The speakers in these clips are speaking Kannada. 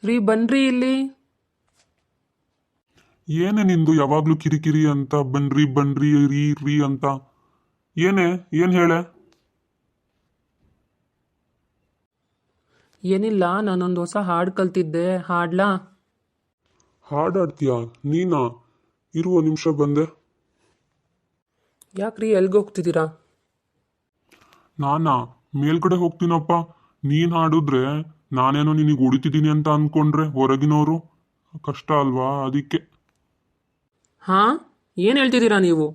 ರೀ ಬನ್ರಿ ಇಲ್ಲಿ. ಏನೇ ನಿಂದು ಯಾವಾಗ್ಲೂ ಕಿರಿಕಿರಿ ಅಂತ ಬನ್ರಿ ಬನ್ರಿ ರೀ ರೀ ಅಂತ. ಏನೇ ಏನ್ ಹೇಳೆ? ಏನಿಲ್ಲ, ನಾನೊಂದು ಹೊಸ ಹಾಡು ಕಲ್ತಿದ್ದೆ, ಹಾಡ್ಲಾ? ಹಾಡಾಡ್ತೀಯಾ ನೀನಾ? ಇರುವ ನಿಮಿಷ ಬಂದೆ. ಯಾಕ್ರಿ ಎಲ್ಗೆ ಹೋಗ್ತಿದ್ದೀರಾ? ನಾನಾ ಮೇಲ್ಗಡೆ ಹೋಗ್ತೀನಪ್ಪ. ನೀನ್ ಹಾಡಿದ್ರೆ ನಾನೇನೋ ನಿನಗೆ ಹೊಡಿತಿದ್ದೀನಿ ಅಂತ ಅನ್ಕೊಂಡ್ರೆ ಹೊರಗಿನವರು ಕಷ್ಟ ಅಲ್ವಾ, ಅದಕ್ಕೆ. ಹಾ, ಏನು ಹೇಳ್ತಿದ್ದೀರಾ ನೀವು?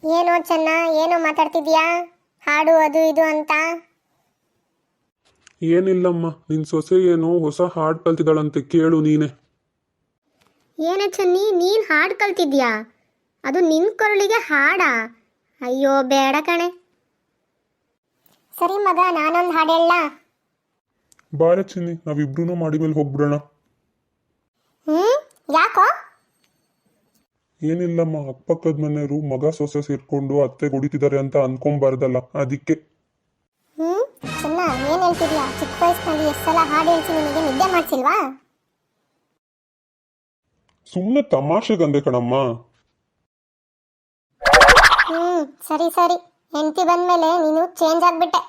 ಏನೋ ಚೆನ್ನ, ಏನೋ ಮಾತಾಡ್ತಿದ್ಯಾ? ಹಾಡು ಅದು ಇದು ಅಂತ. ಏನಿಲ್ಲಮ್ಮ, ನಿನ್ ಸೊಸೆ ಏನೋ ಹೊಸ ಹಾಡ್ ಕಲ್ತಿದ್ದಾಳಂತೆ, ಕೇಳು ನೀನೆ. ಏನೇ ಚನ್ನಿ, ನೀನ್ ಹಾಡು ಕಲ್ತಿದ್ಯಾ? ಅದು ನಿನ್ ಕೊರಳಿಗೆ ಹಾಡಾ? ಅಯ್ಯೋ ಬೇಡ ಕಣೆ. ಸರಿ ಮಗ, ನಾನೊಂದು ಹಾಡು ಹೇಳ. ಬಾರೆ ಚಿನ್ನಿ, ನಾವಿಬ್ರು ಮಾಡಿ ಮೇಲೆ ಹೋಗ್ಬಿಡೋಣ. ಯಾಕೋ? ಏನಿಲ್ಲಮ್ಮ, ಅಕ್ಕಪಕ್ಕದ ಮನೆಯವರು ಮಗ ಸೊಸೆ ಸೇರ್ಕೊಂಡು ಅತ್ತೆ ಹೊಡಿತಿದ್ದಾರೆ ಅಂತ ಅನ್ಕೊಂಬಾರ್ದಲ್ಲ, ಅದಕ್ಕೆ. ಚೆನ್ನ, ಏನ್ ಹೇಳ್ತಿದ್ಯಾ? ಚಿಕ್ಕ ವಯಸ್ಸಿನಲ್ಲಿ ಎಷ್ಟು ಸಲ ಹಾಡು ಹೇಳ್ಸಿ ನಿನಗೆ ನಿದ್ದೆ ಮಾಡ್ಸಿಲ್ವಾ? ಸುಮ್ಮನೆ ತಮಾಷೆಗಂದೆ ಕಣಮ್ಮ. ಸರಿ ಸರಿ, ಹೆಂಡತಿ ಬಂದ್ಮೇಲೆ ನೀನು ಚೇಂಜ್ ಆಗ್ಬಿಟ್ಟೆ.